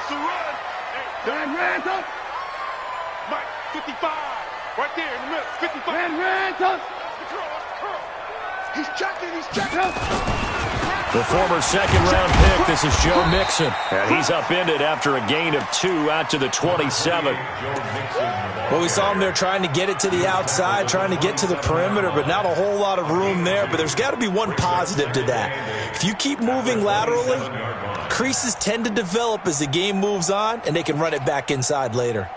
It's a run. Red, Mike, 55. Right there in the middle. 55. red, The curl. He's checking. The former second-round pick, this is Joe Mixon. And he's upended after a gain of 2 out to the 27. Well, we saw him there trying to get it to the outside, trying to get to the perimeter, but not a whole lot of room there. But there's got to be one positive to that. If you keep moving laterally, creases tend to develop as the game moves on, and they can run it back inside later.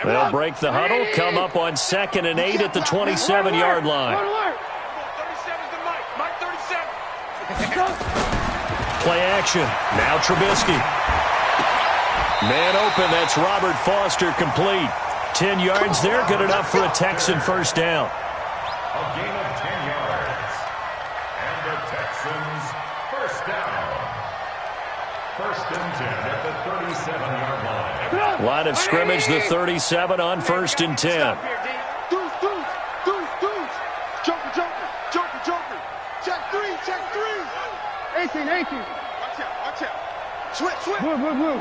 They'll break the huddle, come up on 2nd and 8 at the 27-yard line. 37's the Mike 37. Play action. Now Trubisky. Man open, that's Robert Foster, complete. 10 yards there, good enough for a Texan first down. A gain of 10 yards. And the Texans first down. 1st and 10 at the 37-yard line. Line of scrimmage, the 37 on 1st and 10. Deuce. Joker. Check three. 18. Watch out. Switch. Blue.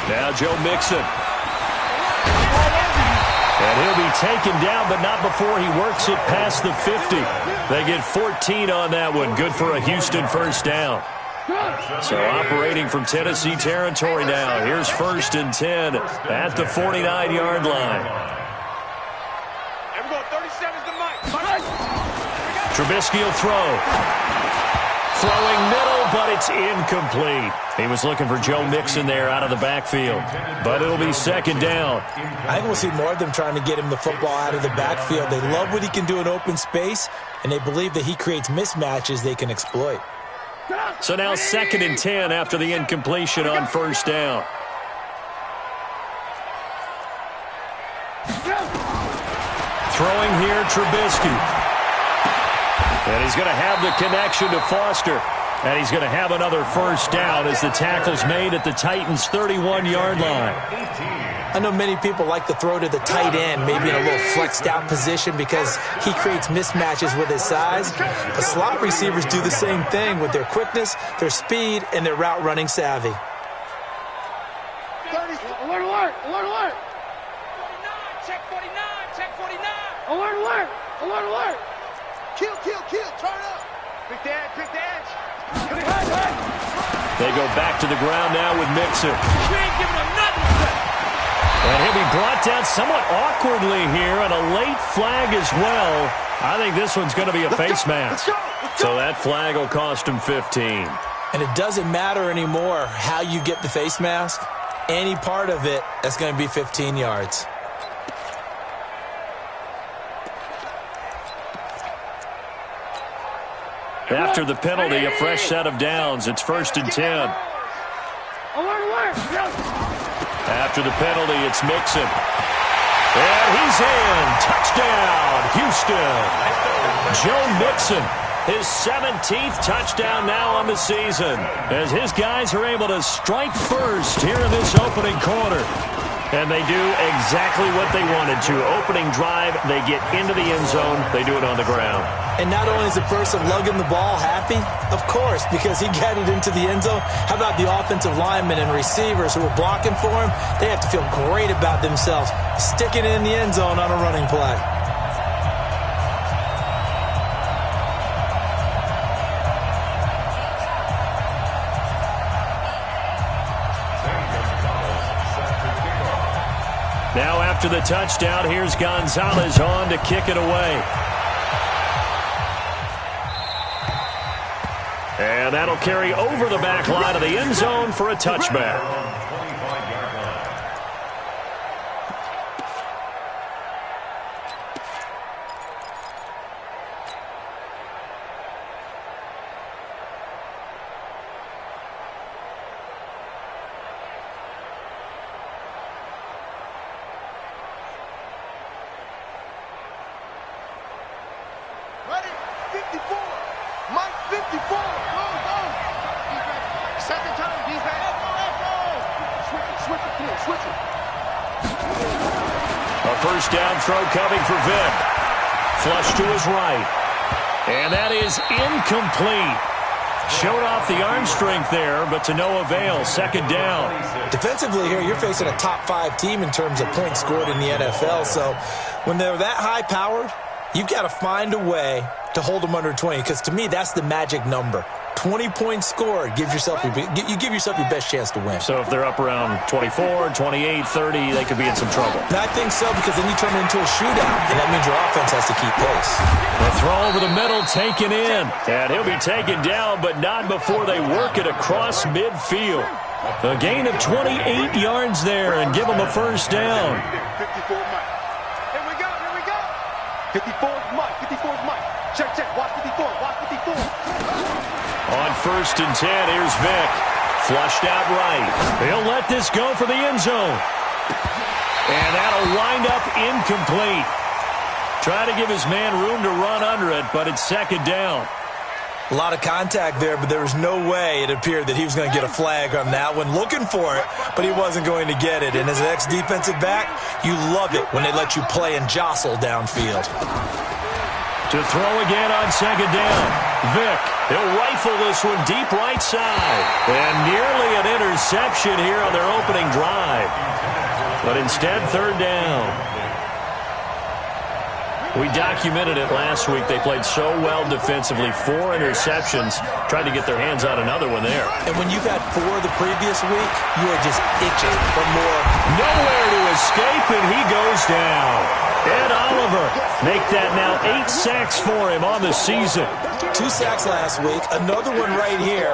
Now Joe Mixon. And he'll be taken down, but not before he works it past the 50. They get 14 on that one. Good for a Houston first down. So operating from Tennessee territory now. Here's 1st and 10 at the 49-yard line. And we go 37's the Mike. Trubisky will throw. Throwing middle, but it's incomplete. He was looking for Joe Mixon there out of the backfield. But it'll be 2nd down. I think we'll see more of them trying to get him the football out of the backfield. They love what he can do in open space, and they believe that he creates mismatches they can exploit. So now 2nd and 10 after the incompletion on 1st down. Throwing here, Trubisky. And he's going to have the connection to Foster. And he's going to have another first down as the tackle's made at the Titans' 31-yard line. I know many people like to throw to the tight end, maybe in a little flexed out position because he creates mismatches with his size. But slot receivers do the same thing with their quickness, their speed, and their route running savvy. Alert. Check 49. Alert. Kill. Turn up. Pick the edge. They go back to the ground now with Mixon. We ain't giving him nothing. And he'll be brought down somewhat awkwardly here, and a late flag as well. I think this one's going to be a face mask. So that flag will cost him 15. And it doesn't matter anymore how you get the face mask. Any part of it, that's going to be 15 yards. After the penalty, a fresh set of downs. It's 1st and 10. Alert. After the penalty, it's Mixon. And he's in. Touchdown, Houston. Joe Mixon, his 17th touchdown now on the season, as his guys are able to strike first here in this opening quarter. And they do exactly what they wanted to. Opening drive, they get into the end zone. They do it on the ground. And not only is the person lugging the ball happy, of course, because he got it into the end zone. How about the offensive linemen and receivers who are blocking for him? They have to feel great about themselves, sticking it in the end zone on a running play. Now after the touchdown, here's Gonzalez on to kick it away. And that'll carry over the back line of the end zone for a touchback. Ready? 54. Mike 54. Go. Second time, defense. Switch it. A first down throw coming for Vick. Flush to his right. And that is incomplete. Showed off the arm strength there, but to no avail. Second down. Defensively here, you're facing a top 5 team in terms of points scored in the NFL. So when they're that high-powered, you've got to find a way to hold them under 20, because to me, that's the magic number. 20 points scored, you give yourself your best chance to win. So if they're up around 24, 28, 30, they could be in some trouble. And I think so, because then you turn it into a shootout, and that means your offense has to keep pace. The throw over the middle, taken in. And he'll be taken down, but not before they work it across midfield. A gain of 28 yards there, and give them a first down. 54 Mike. Here we go, here we go. 54's Mike, 54's Mike. Check, watch 54, watch 54. On 1st and 10, here's Vick. Flushed out right. He'll let this go for the end zone. And that'll wind up incomplete. Try to give his man room to run under it, but it's second down. A lot of contact there, but there was no way it appeared that he was going to get a flag on that one. Looking for it, but he wasn't going to get it. And as an ex-defensive back, you love it when they let you play and jostle downfield. To throw again on second down. Vick, he'll rifle this one deep right side. And nearly an interception here on their opening drive. But instead, third down. We documented it last week. They played so well defensively. 4 interceptions. Tried to get their hands on another one there. And when you've had 4 the previous week, you are just itching for more. Nowhere to escape, and he goes down. Ed Oliver make that now 8 sacks for him on the season. 2 sacks last week, another one right here.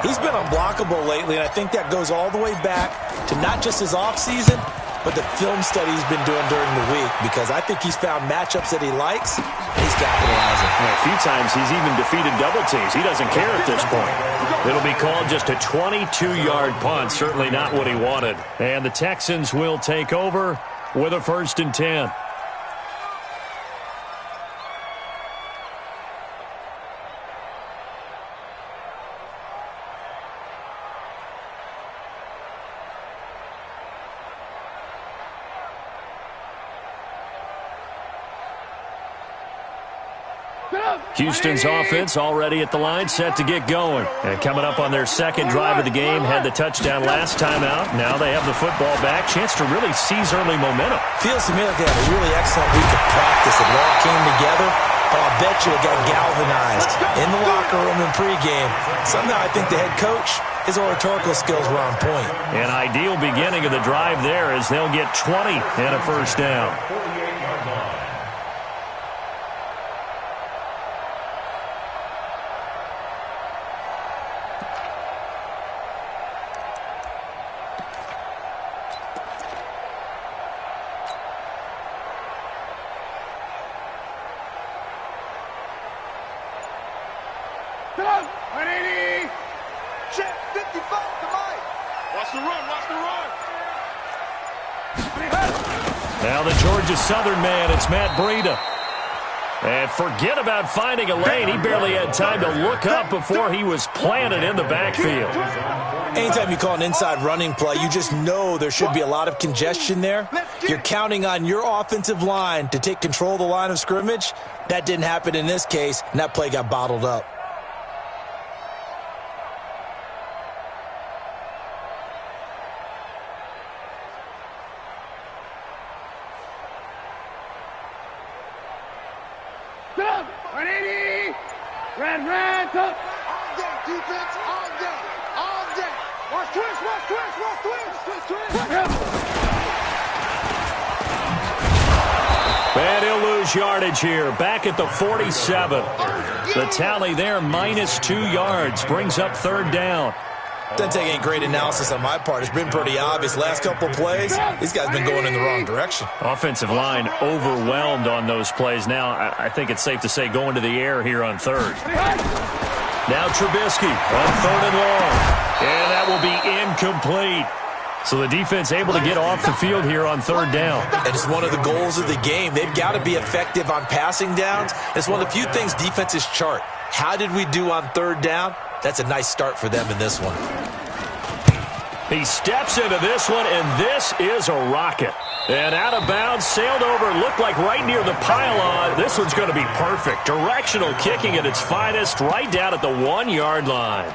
He's been unblockable lately, and I think that goes all the way back to not just his offseason, but the film study he's been doing during the week, because I think he's found matchups that he likes, and he's capitalizing. A few times he's even defeated double teams. He doesn't care at this point. It'll be called just a 22-yard punt, certainly not what he wanted. And the Texans will take over with a 1st and 10. Houston's offense already at the line, set to get going. And coming up on their second drive of the game, had the touchdown last time out. Now they have the football back. Chance to really seize early momentum. Feels to me like they had a really excellent week of practice. It all came together. Oh, I bet you it got galvanized in the locker room in pregame. Somehow I think the head coach, his oratorical skills were on point. An ideal beginning of the drive there as they'll get 20 and a first down. Now the Georgia Southern man, it's Matt Breida. And forget about finding a lane. He barely had time to look up before he was planted in the backfield. Anytime you call an inside running play, you just know there should be a lot of congestion there. You're counting on your offensive line to take control of the line of scrimmage. That didn't happen in this case, and that play got bottled up. Red, up. All day, defense, all day, all day. Watch twist. And he'll lose yardage here. Back at the 47. The tally there, -2 yards. Brings up third down. Doesn't take any great analysis on my part. It's been pretty obvious. Last couple plays, these guys been going in the wrong direction. Offensive line overwhelmed on those plays. Now, I think it's safe to say going to the air here on third. Now Trubisky on third and long. And that will be incomplete. So the defense able to get off the field here on third down. And it's one of the goals of the game. They've got to be effective on passing downs. It's one of the few things defenses chart. How did we do on third down? That's a nice start for them in this one. He steps into this one, and this is a rocket. And out of bounds, sailed over, looked like right near the pylon. This one's going to be perfect. Directional kicking at its finest, right down at the 1-yard line.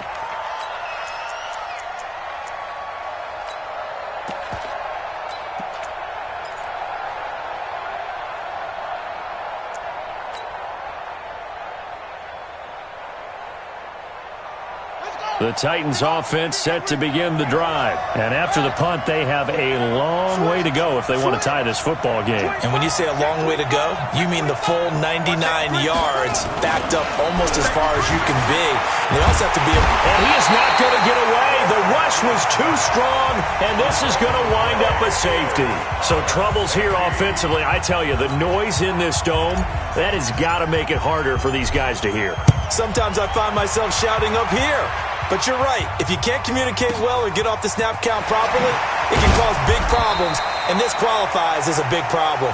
The Titans offense set to begin the drive. And after the punt, they have a long way to go if they want to tie this football game. And when you say a long way to go, you mean the full 99 yards backed up almost as far as you can be. And they also have to be able... And he is not going to get away. The rush was too strong, and this is going to wind up a safety. So troubles here offensively. I tell you, the noise in this dome, that has got to make it harder for these guys to hear. Sometimes I find myself shouting up here. But you're right. If you can't communicate well or get off the snap count properly, it can cause big problems, and this qualifies as a big problem.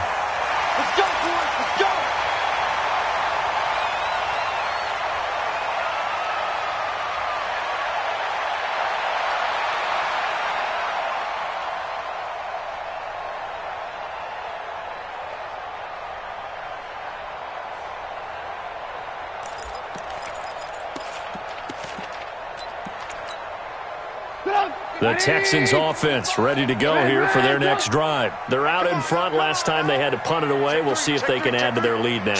Let's go, boys. Let's go. The Texans offense ready to go here for their next drive. They're out in front. Last time they had to punt it away. We'll see if they can add to their lead now.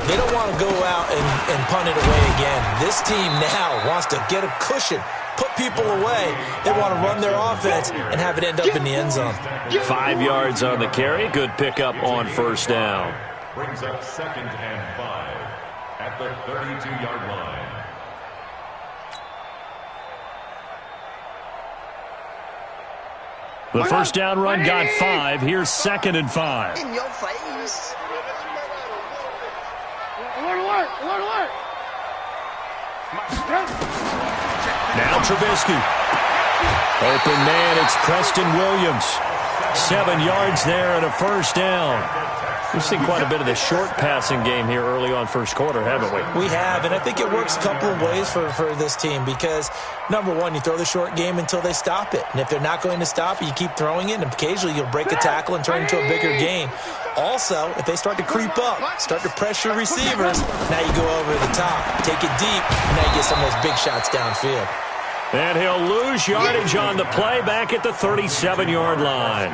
They don't want to go out and punt it away again. This team now wants to get a cushion, put people away. They want to run their offense and have it end up in the end zone. 5 yards on the carry. Good pickup on first down. Brings up 2nd and 5 at the 32-yard line. The first down run got 5. Here's 2nd and 5. In your face. Alert, alert, alert. Now Trubisky. Open man, it's Preston Williams. 7 yards there and a first down. We've seen quite a bit of the short passing game here early on first quarter, haven't we? We have, and I think it works a couple of ways for this team because, number one, you throw the short game until they stop it. And if they're not going to stop it, you keep throwing it, and occasionally you'll break a tackle and turn into a bigger gain. Also, if they start to creep up, start to pressure receivers, now you go over the top, take it deep, and now you get some of those big shots downfield. And he'll lose yardage on the play back at the 37-yard line.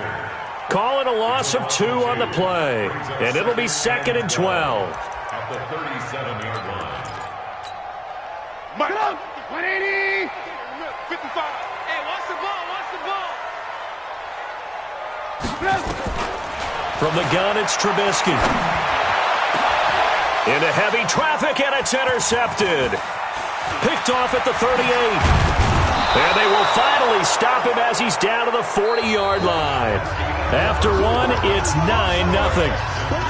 Call it a loss of 2 on the play, and it'll be 2nd and 12. At the 37-yard line. Mike. 180. 55. Hey, watch the ball. Watch the ball. From the gun, it's Trubisky. Into heavy traffic, and it's intercepted. Picked off at the 38. And they will finally stop him as he's down to the 40-yard line. After one, it's 9-0.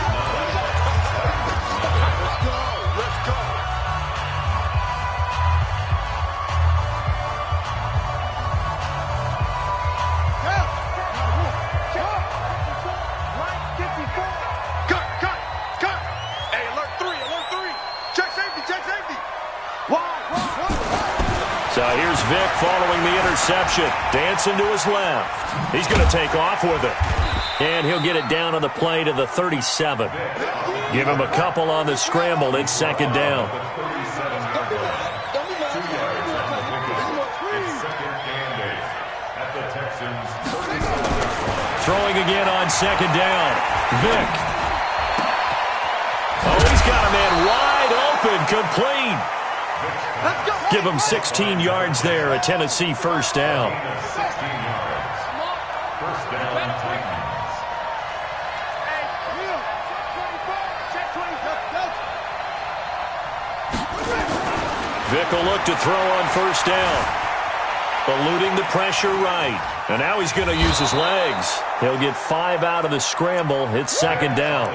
So here's Vic following the interception. Dancing to his left. He's going to take off with it. And he'll get it down on the play to the 37. Give him a couple on the scramble. It's 2nd down. Throwing again on 2nd down. Vic. Oh, he's got a man wide open. Complete. Give him 16 yards there, a Tennessee first down. 16 yards. First down, Titans. Vic will look to throw on first down. Eluding the pressure right. And now he's going to use his legs. He'll get 5 out of the scramble. It's 2nd down.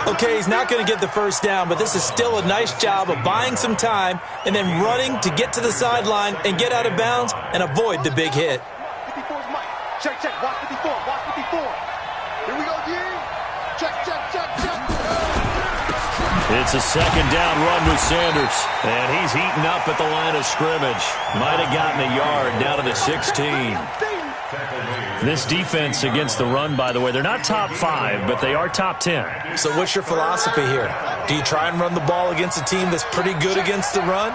Okay, he's not going to get the first down, but this is still a nice job of buying some time and then running to get to the sideline and get out of bounds and avoid the big hit. 54's Mike. Check, watch 54, watch 54. Here we go, Dee. Check. It's a 2nd down run with Sanders. And he's heating up at the line of scrimmage. Might have gotten a yard down to the 16. This defense against the run, by the way, they're not top 5, but they are top 10. So what's your philosophy here? Do you try and run the ball against a team that's pretty good against the run?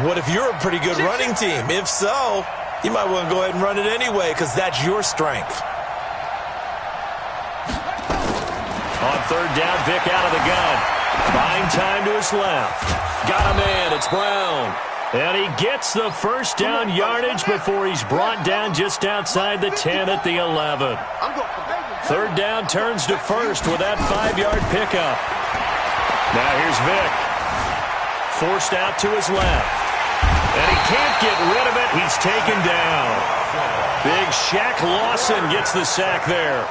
What if you're a pretty good running team? If so, you might want to go ahead and run it anyway because that's your strength. On third down, Vick out of the gun. Buying time to his left. Got a man. It's Brown. And he gets the first down yardage before he's brought down just outside the 10 at the 11. Third down turns to first with that 5-yard pickup. Now here's Vick. Forced out to his left. And he can't get rid of it. He's taken down. Big Shaq Lawson gets the sack there.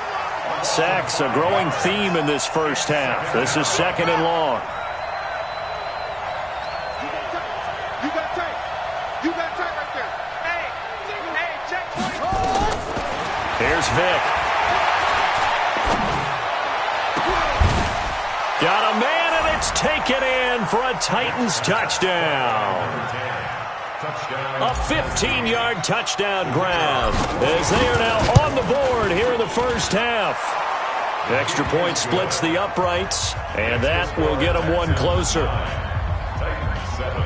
Sacks a growing theme in this first half. This is second and long. Here's Vick. Got a man, and it's taken in for a Titans touchdown. A 15-yard touchdown grab as they are now on the board here in the first half. Extra point splits the uprights, and that will get them one closer. Titans 7.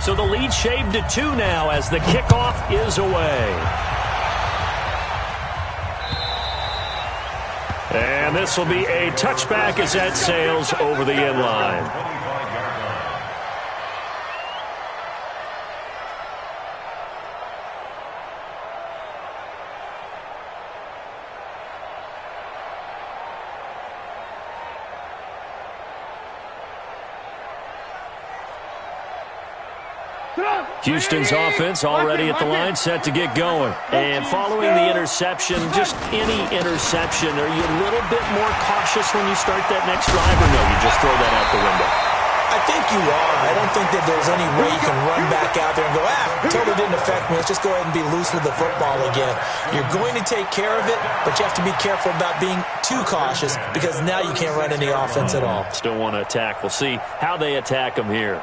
So the lead shaved to 2 now as the kickoff is away. And this will be a touchback as that sails over the end line. Houston's offense already at the line, set to get going. And following the interception, just any interception, are you a little bit more cautious when you start that next drive, or no, you just throw that out the window? I think you are. I don't think that there's any way you can run back out there and go, totally didn't affect me. Let's just go ahead and be loose with the football again. You're going to take care of it, but you have to be careful about being too cautious because now you can't run any offense at all. Still want to attack. We'll see how they attack them here.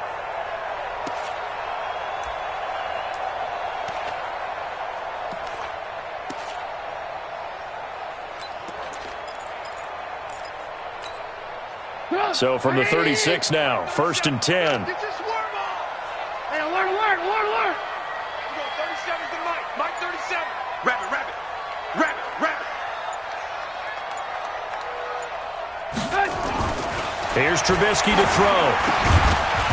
So from the 36 now, 1st and 10. Hey, alert, alert, alert, alert. 37's the Mike. Mike 37. Rabbit, rabbit. Rabbit, rabbit. Here's Trubisky to throw.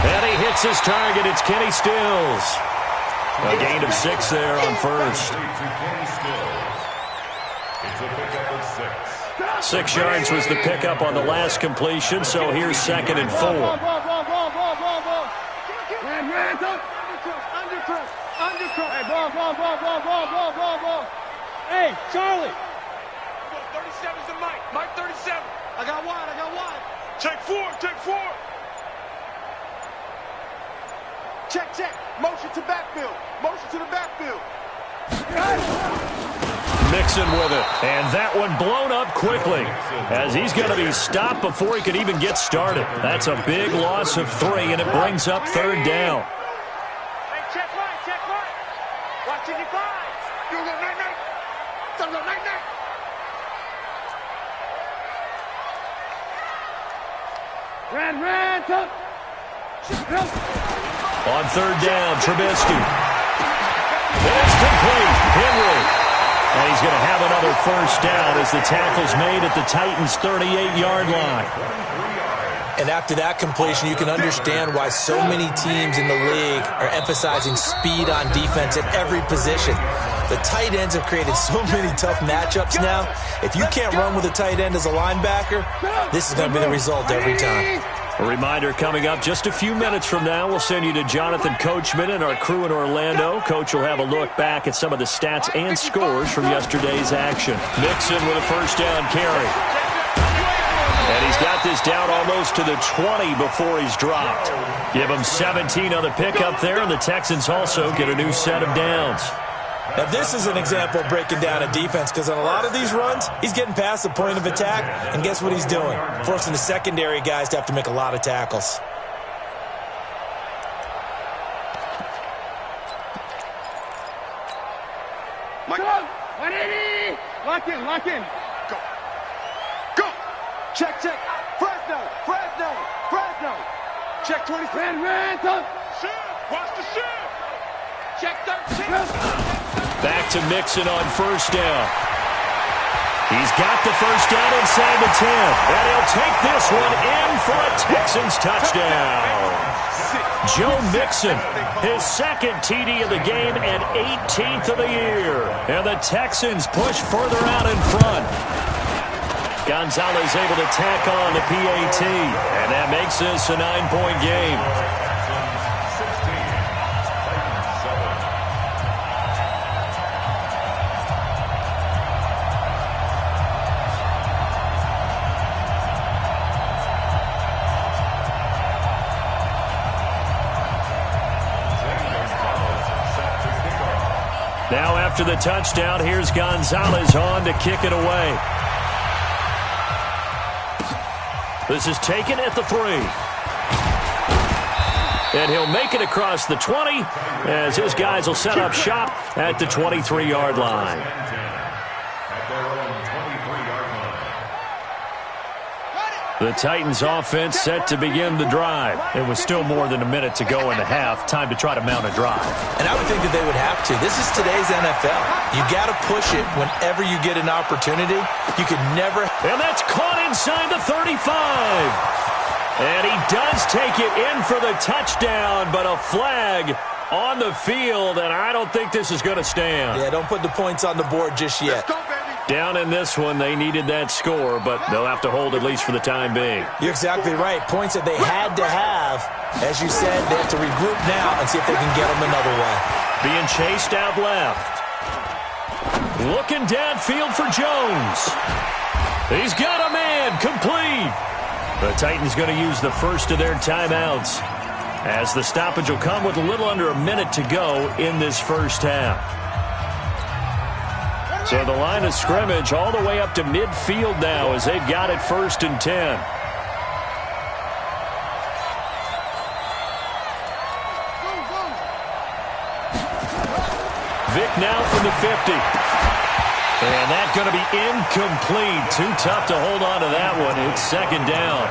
And he hits his target. It's Kenny Stills. A gain of 6 there on first. It's a pickup of 6. 6 yards was the pickup on the last completion, so here's 2nd and 4. Hey, Charlie. 37's the Mike. Mike 37. I got wide. Take 4. Check. Motion to backfield. Motion to the backfield. Mixon with it, and that one blown up quickly as he's going to be stopped before he could even get started. That's a big loss of 3, and it brings up 3rd down. Hey, check right. Watch your 5. Do a little night-night. Do a little night-night. Red, tuck. On 3rd down, Trubisky. And it's complete. Henry. And he's going to have another first down as the tackle's made at the Titans' 38-yard line. And after that completion, you can understand why so many teams in the league are emphasizing speed on defense at every position. The tight ends have created so many tough matchups now. If you can't run with a tight end as a linebacker, this is going to be the result every time. A reminder coming up just a few minutes from now. We'll send you to Jonathan Coachman and our crew in Orlando. Coach will have a look back at some of the stats and scores from yesterday's action. Mixon with a first down carry. And he He's got this down almost to the 20 before he's dropped. Give him 17 on the pickup there, and the Texans also get a new set of downs. Now, this is an example of breaking down a defense, because on a lot of these runs, he's getting past the point of attack, and guess what he's doing? Forcing the secondary guys to have to make a lot of tackles. Mike. 180. Lock in, lock in. Go. Go. Check, check. Fresno. Check 20. Ran, tuck. Shoot. Watch the shoot. Check 13. Back to Mixon on first down. He's got the first down inside the 10. And he'll take this one in for a Texans touchdown. Joe Mixon, his second TD of the game and 18th of the year. And the Texans push further out in front. Gonzalez able to tack on the PAT. And that makes this a 9-point game. Now after the touchdown, here's Gonzalez on to kick it away. This is taken at the 3. And he'll make it across the 20 as his guys will set up shop at the 23-yard line. The Titans offense set to begin the drive. It was still more than a minute to go in the half. Time to try to mount a drive. And I would think that they would have to. This is today's NFL. You got to push it whenever you get an opportunity. You could never. And that's caught inside the 35. And he does take it in for the touchdown, but a flag on the field, and I don't think this is going to stand. Yeah, don't put the points on the board just yet. Down in this one, they needed that score, but they'll have to hold at least for the time being. You're exactly right. Points that they had to have. As you said, they have to regroup now and see if they can get them another way. Being chased out left. Looking downfield for Jones. He's got a man, complete. The Titans going to use the first of their timeouts, as the stoppage will come with a little under a minute to go in this first half. So the line of scrimmage all the way up to midfield now as they've got it 1st and 10. Vic now from the 50. And that's going to be incomplete. Too tough to hold on to that one. It's 2nd down.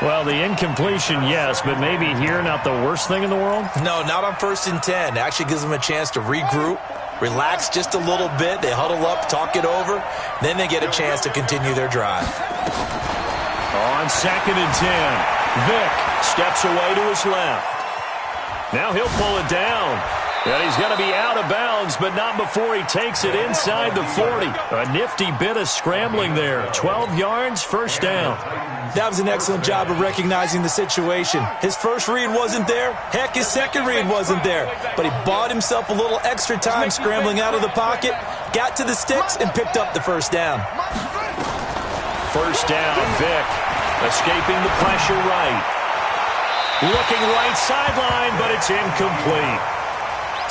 Well, the incompletion, yes, but maybe here not the worst thing in the world? No, not on 1st and 10. It actually gives them a chance to regroup, relax just a little bit. They huddle up, talk it over. Then they get a chance to continue their drive. On 2nd and 10, Vic steps away to his left. Now he'll pull it down. And he's going to be out of bounds, but not before he takes it inside the 40. A nifty bit of scrambling there. 12 yards, 1st down. That was an excellent job of recognizing the situation. His first read wasn't there. Heck, his second read wasn't there. But he bought himself a little extra time scrambling out of the pocket, got to the sticks, and picked up the 1st down. 1st down, Vic. Escaping the pressure right. Looking right sideline, but it's incomplete.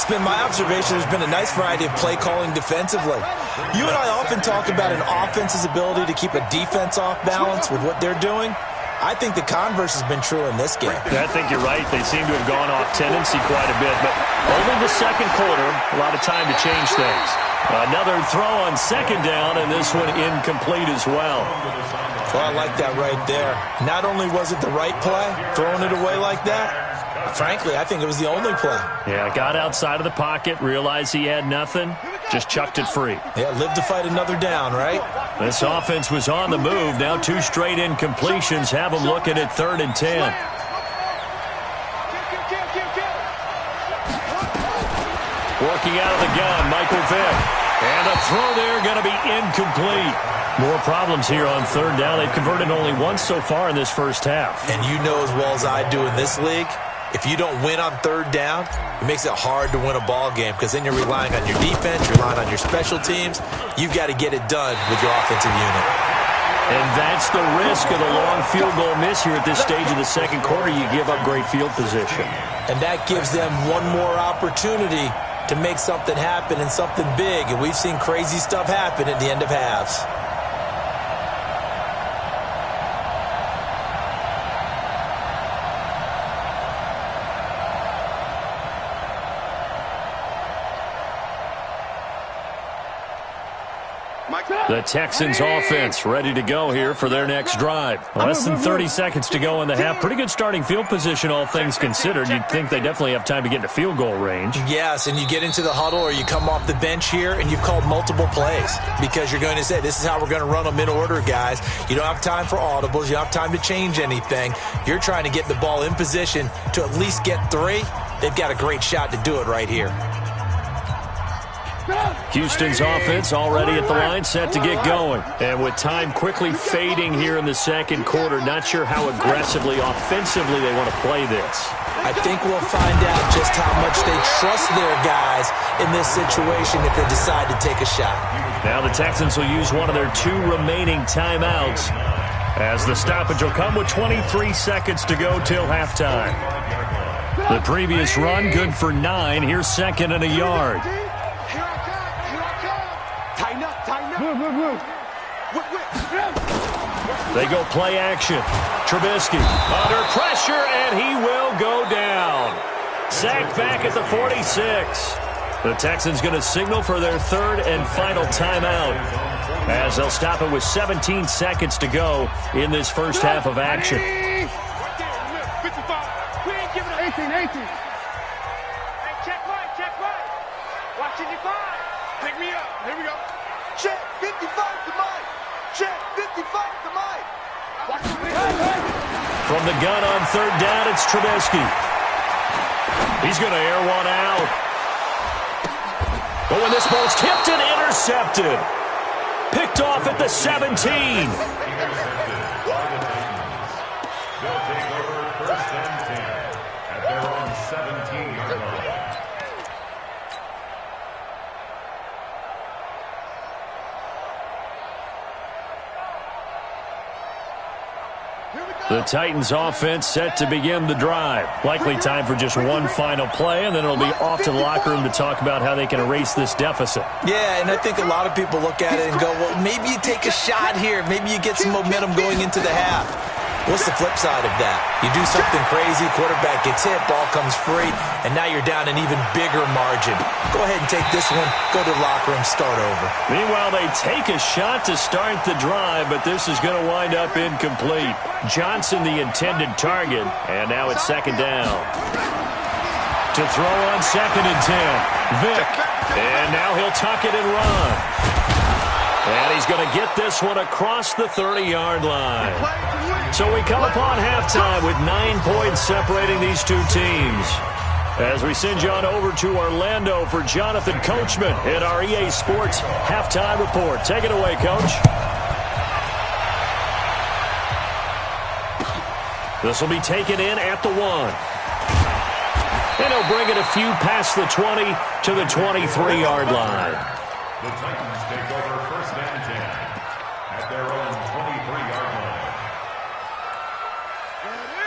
It's been my observation there's been a nice variety of play calling defensively. You and I often talk about an offense's ability to keep a defense off balance with what they're doing. I think the converse has been true in this game. I think you're right. They seem to have gone off tendency quite a bit, but only the 2nd quarter, a lot of time to change things. Another throw on 2nd down, and this one incomplete as well. Well, I like that right there. Not only was it the right play, throwing it away like that, frankly, I think it was the only play. Yeah, got outside of the pocket, realized he had nothing, just chucked it free. Yeah, live to fight another down, right? This offense was on the move. Now 2 straight incompletions have them looking at 3rd and 10. Working out of the gun, Michael Vick. And a throw there going to be incomplete. More problems here on 3rd down. They've converted only once so far in this first half. And you know as well as I do in this league, if you don't win on 3rd down, it makes it hard to win a ball game because then you're relying on your defense, you're relying on your special teams. You've got to get it done with your offensive unit. And that's the risk of the long field goal miss here at this stage of the second quarter. You give up great field position. And that gives them one more opportunity to make something happen and something big. And we've seen crazy stuff happen at the end of halves. The Texans offense ready to go here for their next drive. Less than 30 seconds to go in the half. Pretty good starting field position, all things considered. You'd think they definitely have time to get into field goal range. Yes, and you get into the huddle or you come off the bench here and you've called multiple plays because you're going to say, this is how we're going to run them in order, guys. You don't have time for audibles. You don't have time to change anything. You're trying to get the ball in position to at least get 3. They've got a great shot to do it right here. Houston's offense already at the line, set to get going. And with time quickly fading here in the second quarter, not sure how aggressively, offensively they want to play this. I think we'll find out just how much they trust their guys in this situation if they decide to take a shot. Now the Texans will use one of their 2 remaining timeouts as the stoppage will come with 23 seconds to go till halftime. The previous run, good for 9. Here's second and a yard. They go play action. Trubisky under pressure, and he will go down. Sacked back at the 46. The Texans going to signal for their 3rd and final timeout as they'll stop it with 17 seconds to go in this first half of action. 18. Hey, check right. Watching your 5. Pick me up. Here we go. Check 55 to Mike. Check 55 to Mike. From the gun on 3rd down, it's Trubisky. He's going to air one out. Oh, and this ball's tipped and intercepted. Picked off at the 17. They'll take over 1st and 10 at their own 17-yard line. The Titans offense set to begin the drive. Likely time for just one final play, and then it'll be off to the locker room to talk about how they can erase this deficit. Yeah, and I think a lot of people look at it and go, well, maybe you take a shot here. Maybe you get some momentum going into the half. What's the flip side of that? You do something crazy, quarterback gets hit, ball comes free, and now you're down an even bigger margin. Go ahead and take this one, go to the locker room, start over. Meanwhile, they take a shot to start the drive, but this is going to wind up incomplete. Johnson, the intended target, and now it's 2nd down. To throw on 2nd and 10, Vic, and now he'll tuck it and run. And he's going to get this one across the 30-yard line. So we come upon halftime with 9 points separating these 2 teams. As we send you on over to Orlando for Jonathan Coachman in our EA Sports Halftime Report. Take it away, Coach. This will be taken in at the 1. And he'll bring it a few past the 20 to the 23-yard line. The Titans take over 1st and 10 at their own 23-yard line.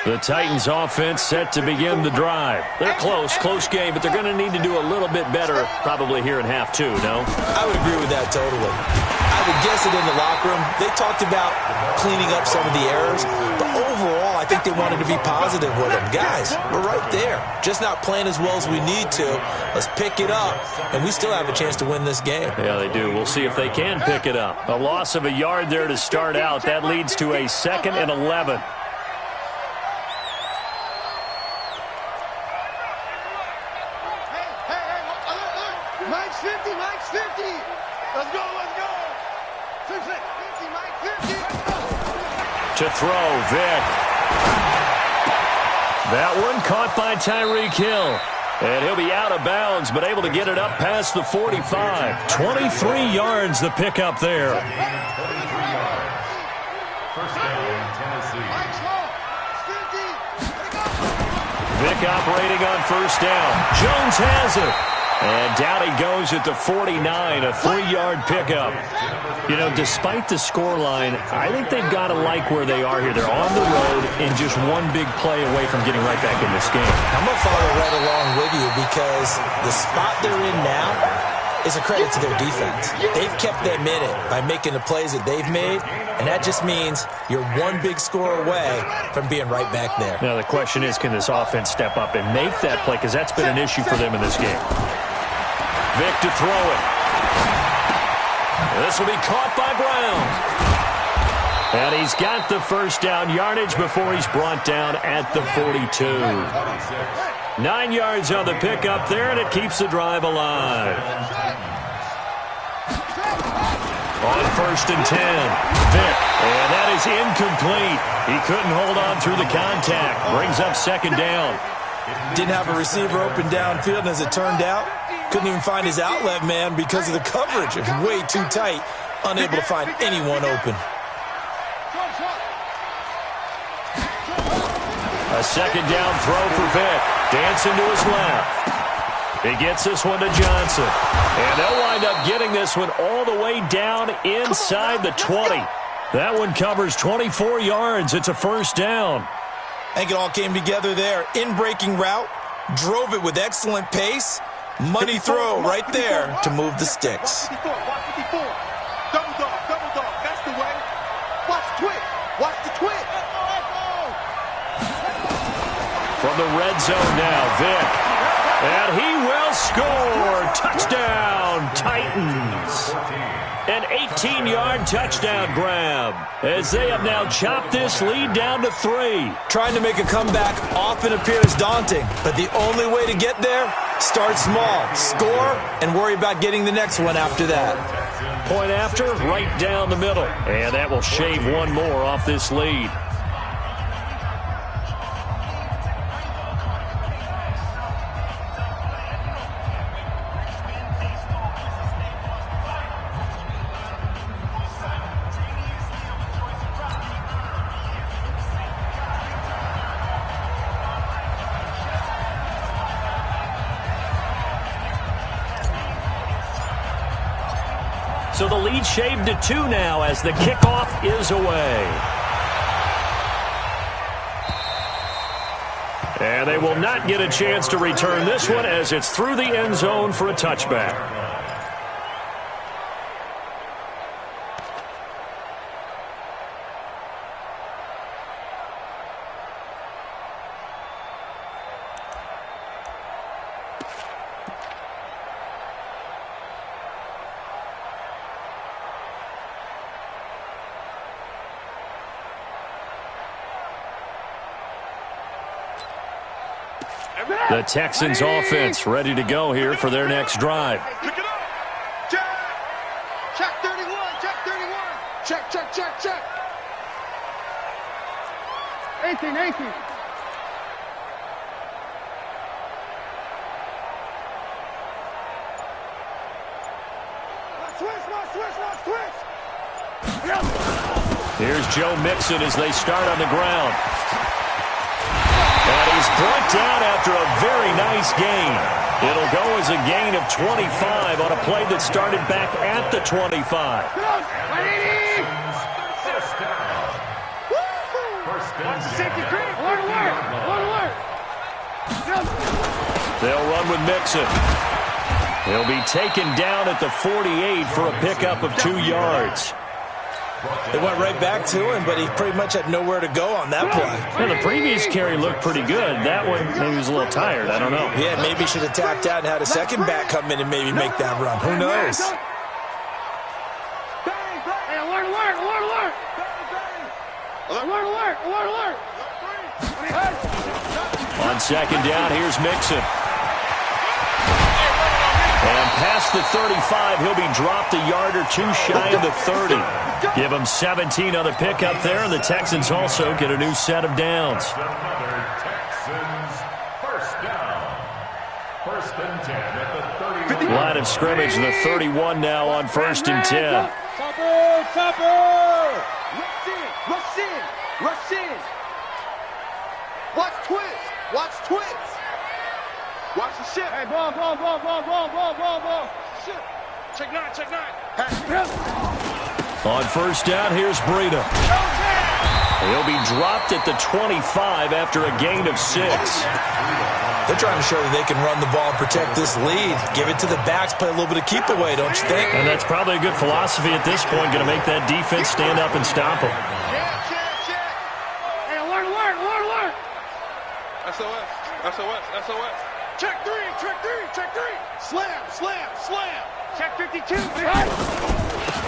The Titans offense set to begin the drive. They're close game, but they're going to need to do a little bit better probably here in half 2, no? I would agree with that totally. I would guess it in the locker room. They talked about cleaning up some of the errors, but overall, I think they wanted to be positive with them. Guys, we're right there. Just not playing as well as we need to. Let's pick it up, and we still have a chance to win this game. Yeah, they do. We'll see if they can pick it up. A loss of a yard there to start out. That leads to a 2nd and 11. Mike's 50, Mike's 50. Let's go. 50, Mike 50. To throw, Vic. That one caught by Tyreek Hill. And he'll be out of bounds, but able to get it up past the 45. 23 yards the pickup there. 23 yards. 1st down, Tennessee. Vic operating on 1st down. Jones has it. And down he goes at the 49, a 3-yard pickup. You know, despite the scoreline, I think they've got to like where they are here. They're on the road and just one big play away from getting right back in this game. I'm going to follow right along with you because the spot they're in now is a credit to their defense. They've kept them in it by making the plays that they've made, and that just means you're one big score away from being right back there. Now the question is, can this offense step up and make that play? Because that's been an issue for them in this game. Vick to throw it. This will be caught by Brown. And he's got the first down yardage before he's brought down at the 42. 9 yards on the pickup there, and it keeps the drive alive. On 1st and 10, Vick, and that is incomplete. He couldn't hold on through the contact. Brings up 2nd down. Didn't have a receiver open downfield, and as it turned out, couldn't even find his outlet man because of the coverage. It was way too tight, unable to find anyone open. A 2nd down throw for Vick. Dancing to his left. He gets this one to Johnson. And they'll wind up getting this one all the way down inside the 20. That one covers 24 yards. It's a 1st down. I think it all came together there. In-breaking route, drove it with excellent pace. Money throw right there to move the sticks. Double dog, that's the way. Watch twitch, watch the twitch. From the red zone now, Vick. And he will score. Touchdown, Titans. An 18-yard touchdown grab as they have now chopped this lead down to 3. Trying to make a comeback often appears daunting, but the only way to get there, start small, score, and worry about getting the next one after that. Point after, right down the middle. And that will shave one more off this lead. So the lead shaved to 2 now as the kickoff is away. And they will not get a chance to return this one as it's through the end zone for a touchback. The Texans offense ready to go here for their next drive. Pick it up. Check 31, check 31. Check. 18. Switch. Here's Joe Mixon as they start on the ground. And he's brought down after a very nice gain. It'll go as a gain of 25 on a play that started back at the 25. They'll run with Mixon. He'll be taken down at the 48 for a pickup of 2 yards. They went right back to him, but he pretty much had nowhere to go on that play. Yeah, the previous carry looked pretty good. That one, maybe he was a little tired. I don't know. Yeah, maybe he should have tapped out and had a second back come in and maybe make that run. Who knows? Alert. On 2nd down, here's Mixon. And past the 35, he'll be dropped a yard or 2 shy of the 30. Give him 17 on the pickup there, and the Texans also get a new set of downs. Another Texans first down. 1st and 10 at the 30. Line of scrimmage, the 31 now on 1st and 10. Chopper. Rush in. Watch twist. Watch the shift. Hey, ball. Check nine. On first down, here's Breida. He'll be dropped at the 25 after a gain of 6. They're trying to show that they can run the ball and protect this lead. Give it to the backs, play a little bit of keep away, don't you think? And that's probably a good philosophy at this point, going to make that defense stand up and stop them. Check. Hey, alert. SOS. Check three. Slam. Check 52.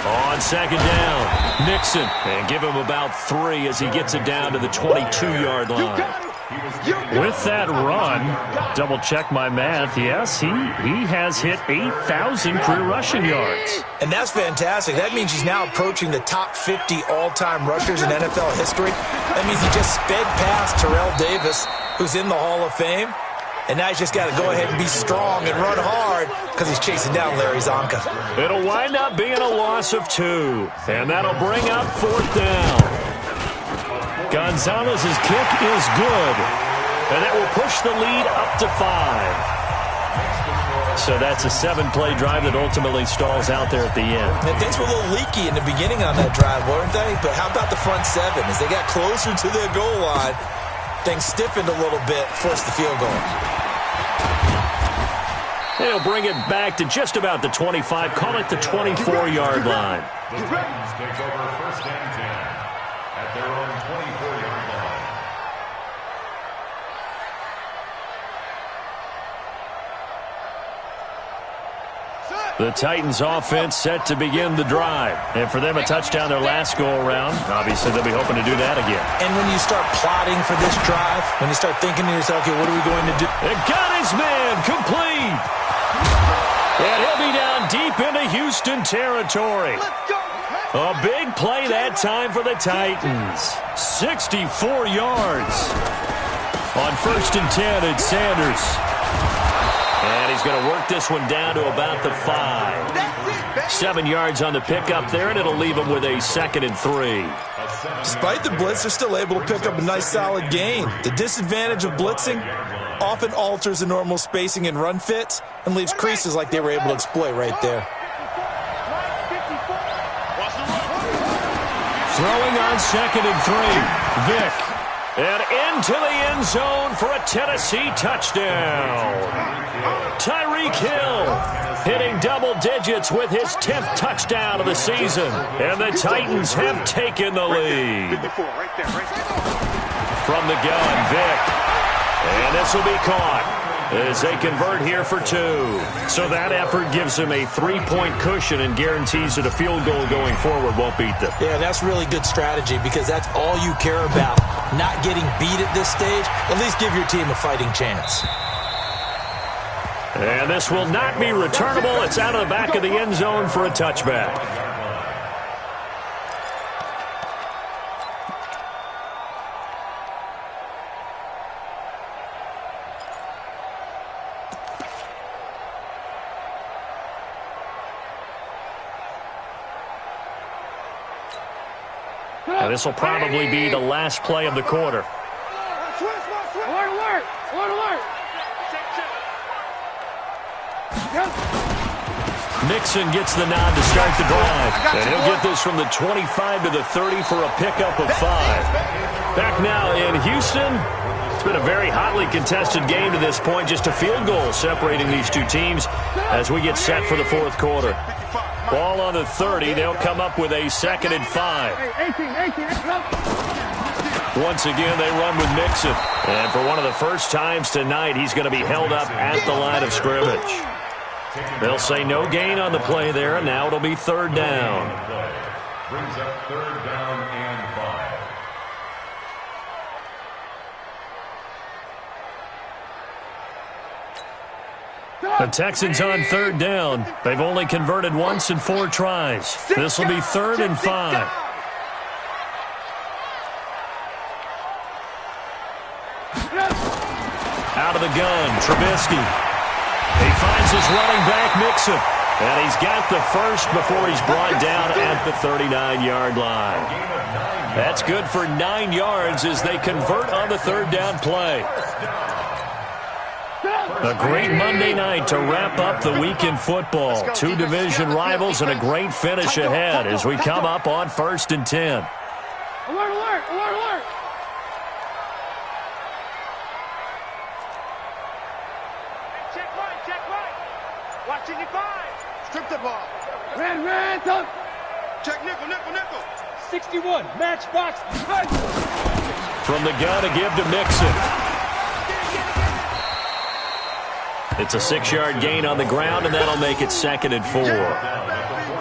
On second down, Mixon. And give him about 3 as he gets it down to the 22-yard line. With that run, double check my math, yes, he has hit 8,000 career rushing yards. And that's fantastic. That means he's now approaching the top 50 all-time rushers in NFL history. That means he just sped past Terrell Davis, who's in the Hall of Fame. And now he's just got to go ahead and be strong and run hard because he's chasing down Larry Zonka. It'll wind up being a loss of 2. And that'll bring up 4th down. Gonzalez's kick is good. And that will push the lead up to 5. So that's a 7-play drive that ultimately stalls out there at the end. And things were a little leaky in the beginning on that drive, weren't they? But how about the front 7? As they got closer to their goal line, things stiffened a little bit, forced the field goal. They'll bring it back to just about the 25, call it the 24-yard line. The Titans take over 1st and 10 at their own 24-yard line. The Titans offense set to begin the drive. And for them, a touchdown their last go-around. Obviously, they'll be hoping to do that again. And when you start plotting for this drive, when you start thinking to yourself, okay, what are we going to do? It got his man complete. And he'll be down deep into Houston territory. A big play that time for the Titans. 64 yards. On 1st and 10, it's Sanders. And he's going to work this one down to about the 5. 7 yards on the pickup there, and it'll leave him with a 2nd and 3. Despite the blitz, they're still able to pick up a nice solid gain. The disadvantage of blitzing often alters the normal spacing and run fits and leaves creases like they were able to exploit right there. Throwing on 2nd and 3, Vick. And into the end zone for a Tennessee touchdown. Tyreek Hill hitting double digits with his 10th touchdown of the season. And the Titans have taken the lead. From the gun, Vick. And this will be caught as they convert here for 2. So that effort gives them a 3-point cushion and guarantees that a field goal going forward won't beat them. Yeah, that's really good strategy because that's all you care about. Not getting beat at this stage, at least give your team a fighting chance. And this will not be returnable. It's out of the back of the end zone for a touchback. And this will probably be the last play of the quarter. Alert. Mixon gets the nod to start the drive. And he'll get this from the 25 to the 30 for a pickup of 5. Back now in Houston. It's been a very hotly contested game to this point. Just a field goal separating these two teams as we get set for the 4th quarter. Ball on the 30. They'll come up with a 2nd and 5. Once again, they run with Mixon. And for one of the first times tonight, he's going to be held up at the line of scrimmage. They'll say no gain on the play there, and now it'll be 3rd down. Brings up 3rd down and 5. The Texans on 3rd down. They've only converted once in 4 tries. This will be 3rd and 5. Out of the gun, Trubisky. He finds his running back, Mixon. And he's got the first before he's brought down at the 39-yard line. That's good for 9 yards as they convert on the 3rd down play. A great Monday night to wrap up the week in football. Two division rivals and a great finish ahead as we come up on 1st and 10. Alert, alert, alert, alert. Check right. Watching your five. Strip the ball. Red, up. Check nickel. 61, matchbox. From the gun to give to Mixon. It's a 6-yard gain on the ground, and that'll make it 2nd and 4.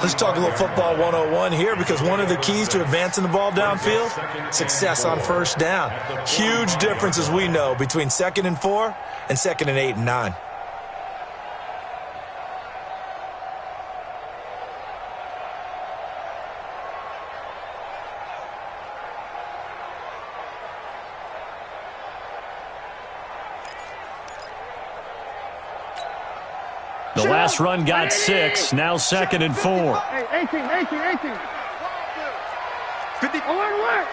Let's talk a little football 101 here, because one of the keys to advancing the ball downfield, success on 1st down. Huge difference, as we know, between 2nd and 4 and 2nd and 8 and 9. The last run got 6, now 2nd and 4. Hey, 18. 50. Alert.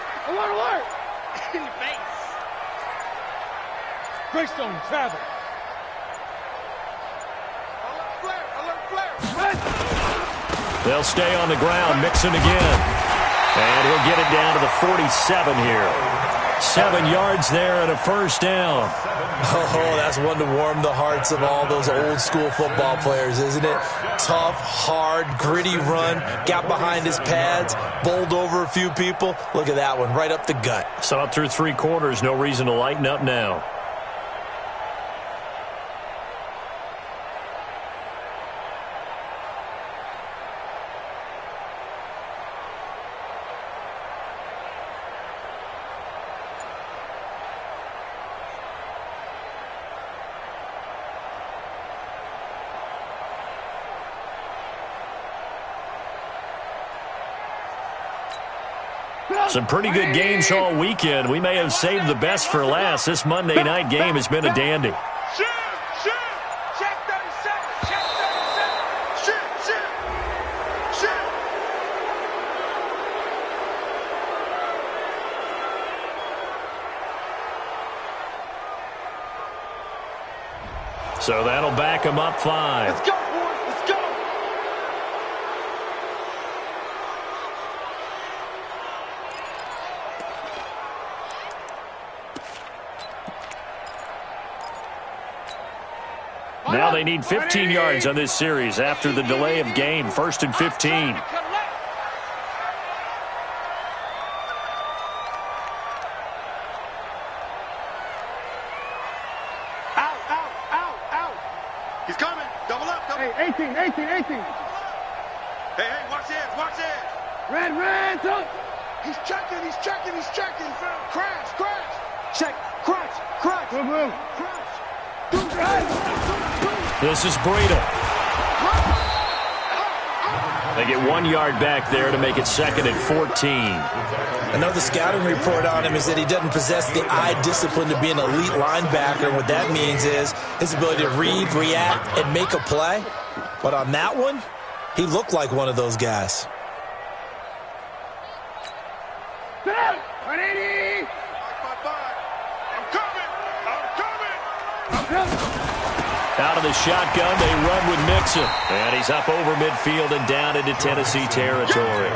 In the face. Greystone, travel. Alert flare. They'll stay on the ground, Mixon again. And he'll get it down to the 47 here. 7 yards there and a 1st down. Oh, that's one to warm the hearts of all those old school football players, isn't it? Tough, hard, gritty run, got behind his pads, bowled over a few people. Look at that one, right up the gut. So up through 3 quarters, no reason to lighten up now. Some pretty good games all weekend. We may have saved the best for last. This Monday night game has been a dandy. Shoot. Check 37. Shoot. So that'll back him up 5. Let's go, boys. Let's go. Now they need 15 yards on this series after the delay of game. 1st and 15. Out. He's coming. Double up. Hey, 18. Hey, watch this. Red, up. He's checking. Crash. Check. Crash. Boom. This is Breida. They get 1 yard back there to make it 2nd and 14. Another scouting report on him is that he doesn't possess the eye discipline to be an elite linebacker. What that means is his ability to read, react, and make a play. But on that one, he looked like one of those guys. 180. I'm coming. Out of the shotgun, they run with Mixon. And he's up over midfield and down into Tennessee territory.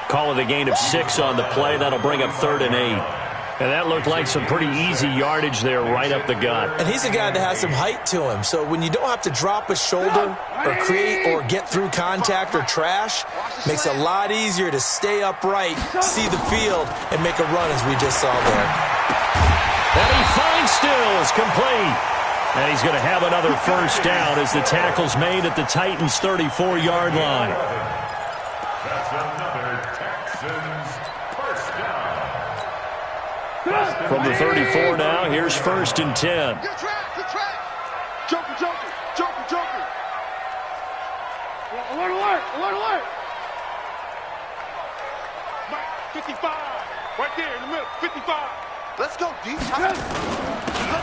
Call it a gain of 6 on the play. That'll bring up 3rd and 8. And that looked like some pretty easy yardage there right up the gut. And he's a guy that has some height to him. So when you don't have to drop a shoulder or create or get through contact or trash, makes it a lot easier to stay upright, see the field, and make a run as we just saw there. And he finds Stills complete. And he's going to have another 1st down as the tackle's made at the Titans' 34-yard line. That's another Texans 1st down. From the 34 now, here's 1st and 10. Good track. Joker. Alert. Mike, 55. Right there in the middle. 55. Let's go, D.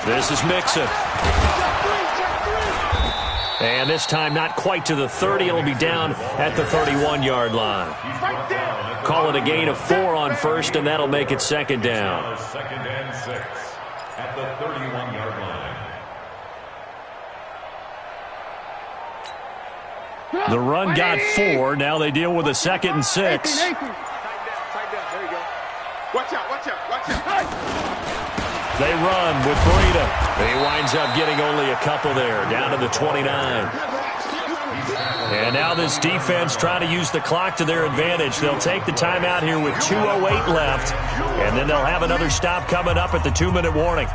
This is Mixon. And this time not quite to the 30. It'll be down at the 31-yard line. Call it a gain of 4 on 1st, and that'll make it 2nd down. 2nd and 6 at the 31-yard line. The run got 4. Now they deal with a 2nd and 6. Tighten down. There you go. Watch out, watch out, watch out. They run with Breida. He winds up getting only a couple there, down to the 29. And now this defense trying to use the clock to their advantage. They'll take the timeout here with 2:08 left, and then they'll have another stop coming up at the 2-minute warning.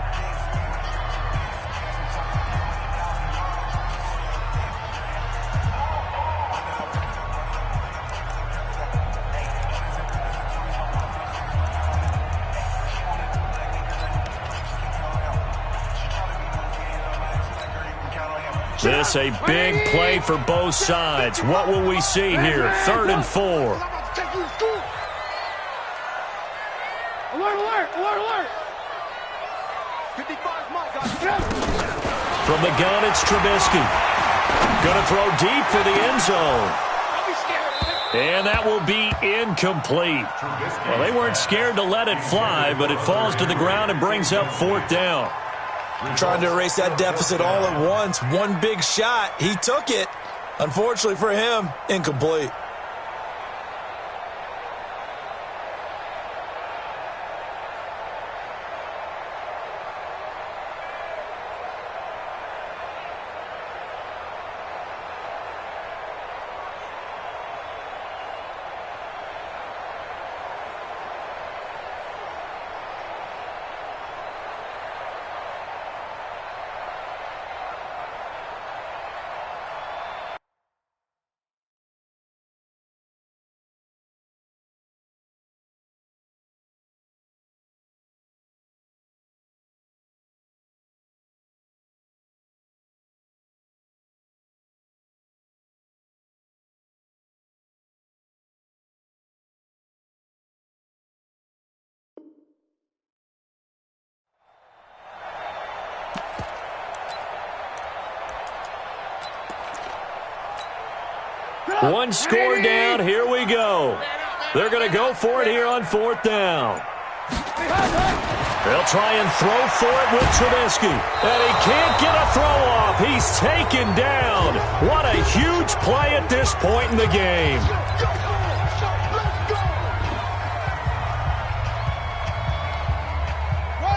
This a big play for both sides. What will we see here? 3rd and 4. Alert, alert, alert, alert. 55 Mike, guys. From the gun, it's Trubisky. Going to throw deep for the end zone. And that will be incomplete. Well, they weren't scared to let it fly, but it falls to the ground and brings up 4th down. Trying to erase that deficit all at once. One big shot. He took it. Unfortunately for him, incomplete. One score down. Here we go. They're going to go for it here on 4th down. They'll try and throw for it with Trubisky. And he can't get a throw off. He's taken down. What a huge play at this point in the game.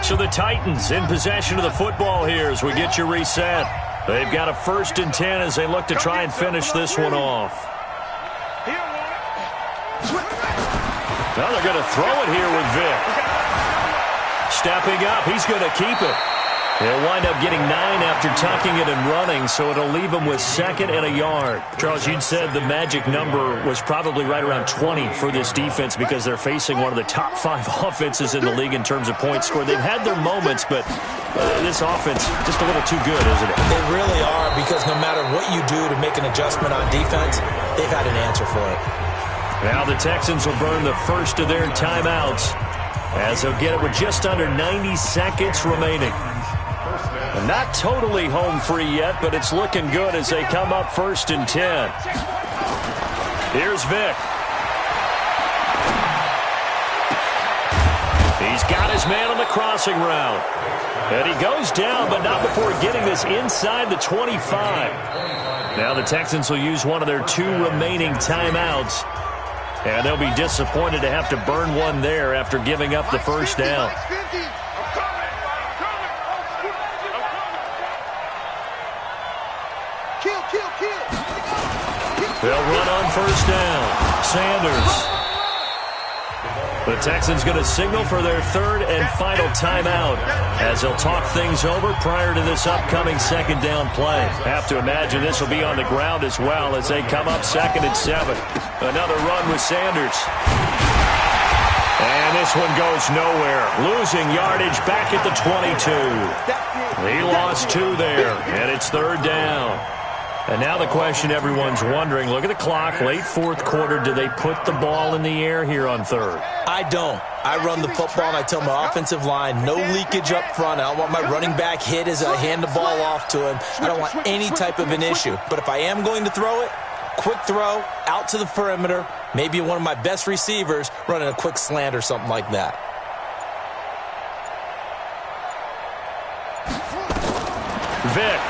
So the Titans in possession of the football here as we get you reset. They've got a 1st and 10 as they look to try and finish this one off. Now they're going to throw it here with Vic. Stepping up, he's going to keep it. He'll wind up getting 9 after tucking it and running, so it'll leave him with 2nd and a yard. Charles, you'd said the magic number was probably right around 20 for this defense because they're facing one of the top 5 offenses in the league in terms of points scored. They've had their moments, but this offense just a little too good, isn't it? They really are, because no matter what you do to make an adjustment on defense, they've had an answer for it. Now the Texans will burn the first of their timeouts as they'll get it with just under 90 seconds remaining. And not totally home free yet, but it's looking good as they come up 1st and 10. Here's Vic. He's got his man on the crossing route. And he goes down, but not before getting this inside the 25. Now the Texans will use one of their 2 remaining timeouts. And they'll be disappointed to have to burn one there after giving up the 1st down. They'll run on 1st down. Sanders. The Texans going to signal for their 3rd and final timeout as they'll talk things over prior to this upcoming 2nd down play. Have to imagine this will be on the ground as well as they come up 2nd and 7. Another run with Sanders. And this one goes nowhere. Losing yardage back at the 22. He lost 2 there, and it's 3rd down. And now the question everyone's wondering, look at the clock, late 4th quarter, do they put the ball in the air here on 3rd? I don't. I run the football, and I tell my offensive line, no leakage up front. I don't want my running back hit as I hand the ball off to him. I don't want any type of an issue. But if I am going to throw it, quick throw, out to the perimeter, maybe one of my best receivers running a quick slant or something like that. Vic.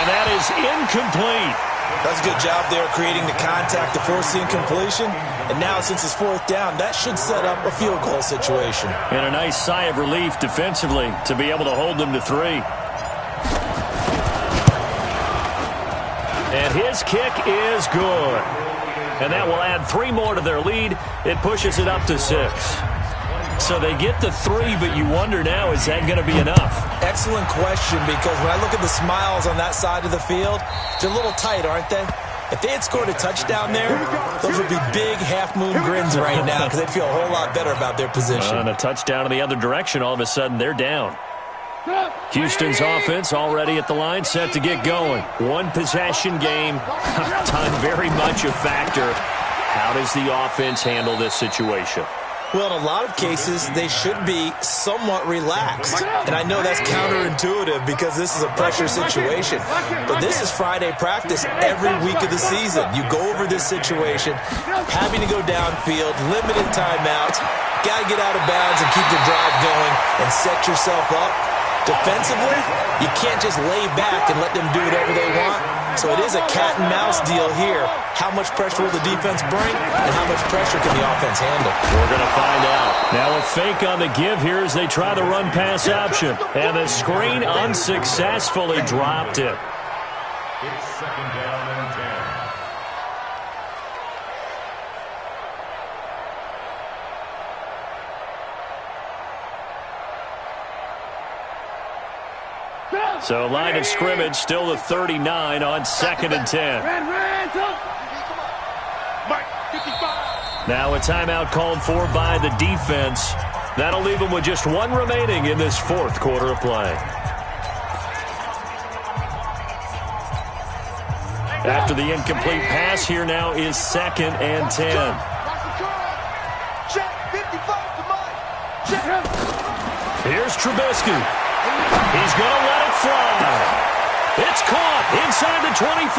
And that is incomplete. That's a good job there creating the contact to force the incompletion. And now, since it's fourth down, that should set up a field goal situation. And a nice sigh of relief defensively to be able to hold them to 3. And his kick is good. And that will add 3 more to their lead. It pushes it up to 6. So they get the 3, but you wonder now, is that going to be enough? Excellent question, because when I look at the smiles on that side of the field, they're a little tight, aren't they? If they had scored a touchdown there, those would be big half-moon grins right now because they'd feel a whole lot better about their position. And a touchdown in the other direction, all of a sudden they're down. Houston's offense already at the line, set to get going. One possession game, time very much a factor. How does the offense handle this situation? Well, in a lot of cases, they should be somewhat relaxed. And I know that's counterintuitive because this is a pressure situation. But this is Friday practice every week of the season. You go over this situation, having to go downfield, limited timeouts, got to get out of bounds and keep the drive going and set yourself up. Defensively, you can't just lay back and let them do whatever they want. So it is a cat-and-mouse deal here. How much pressure will the defense bring, and how much pressure can the offense handle? We're going to find out. Now a fake on the give here as they try the run-pass option. And the screen unsuccessfully dropped it. It's second down and 10. So line of scrimmage still the 39 on 2nd and 10. Now a timeout called for by the defense. That'll leave them with just 1 remaining in this 4th quarter of play. After the incomplete pass, here now is 2nd and 10. Here's Trubisky. He's going to let it fly. It's caught inside the 25.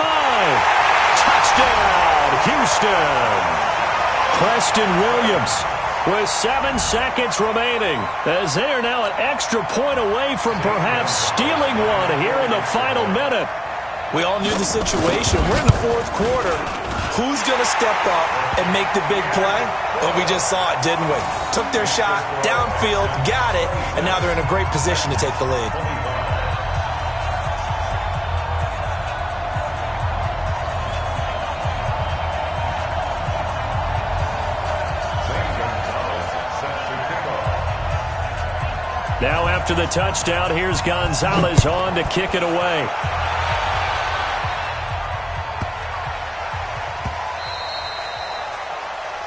Touchdown, Houston. Preston Williams with 7 seconds remaining as they are now an extra point away from perhaps stealing one here in the final minute. We all knew the situation. We're in the 4th quarter. Who's going to step up and make the big play? Well, we just saw it, didn't we? Took their shot, downfield, got it, and now they're in a great position to take the lead. Now after the touchdown, here's Gonzalez on to kick it away.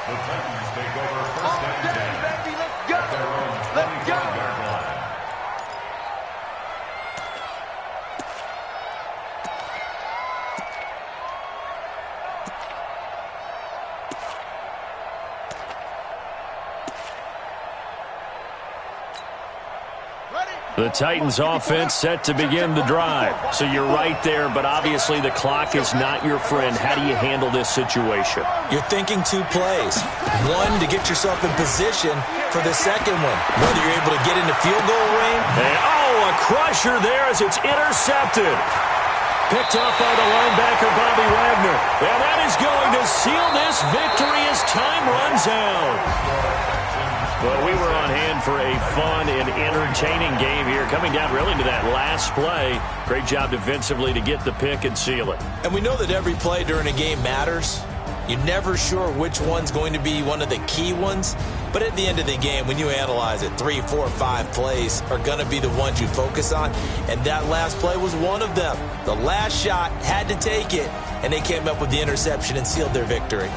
The Titans take over first and 10. Baby, let's go. At their own 25-yard line. The Titans offense set to begin the drive. So you're right there, but obviously the clock is not your friend. How do you handle this situation? You're thinking 2 plays. One, to get yourself in position for the second one. Whether you're able to get into field goal range. And, a crusher there as it's intercepted. Picked up by the linebacker, Bobby Wagner. And that is going to seal this victory as time runs out. Well, we were on hand for a fun and entertaining game here, coming down really to that last play. Great job defensively to get the pick and seal it. And we know that every play during a game matters. You're never sure which one's going to be one of the key ones. But at the end of the game, when you analyze it, 3, 4, 5 plays are going to be the ones you focus on. And that last play was one of them. The last shot had to take it, and they came up with the interception and sealed their victory.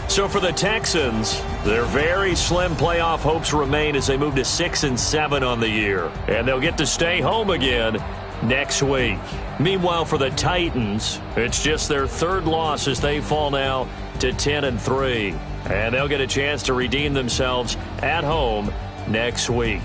So for the Texans, their very slim playoff hopes remain as they move to 6 and 7 on the year. And they'll get to stay home again next week. Meanwhile, for the Titans, it's just their 3rd loss as they fall now to 10 and 3. And they'll get a chance to redeem themselves at home next week.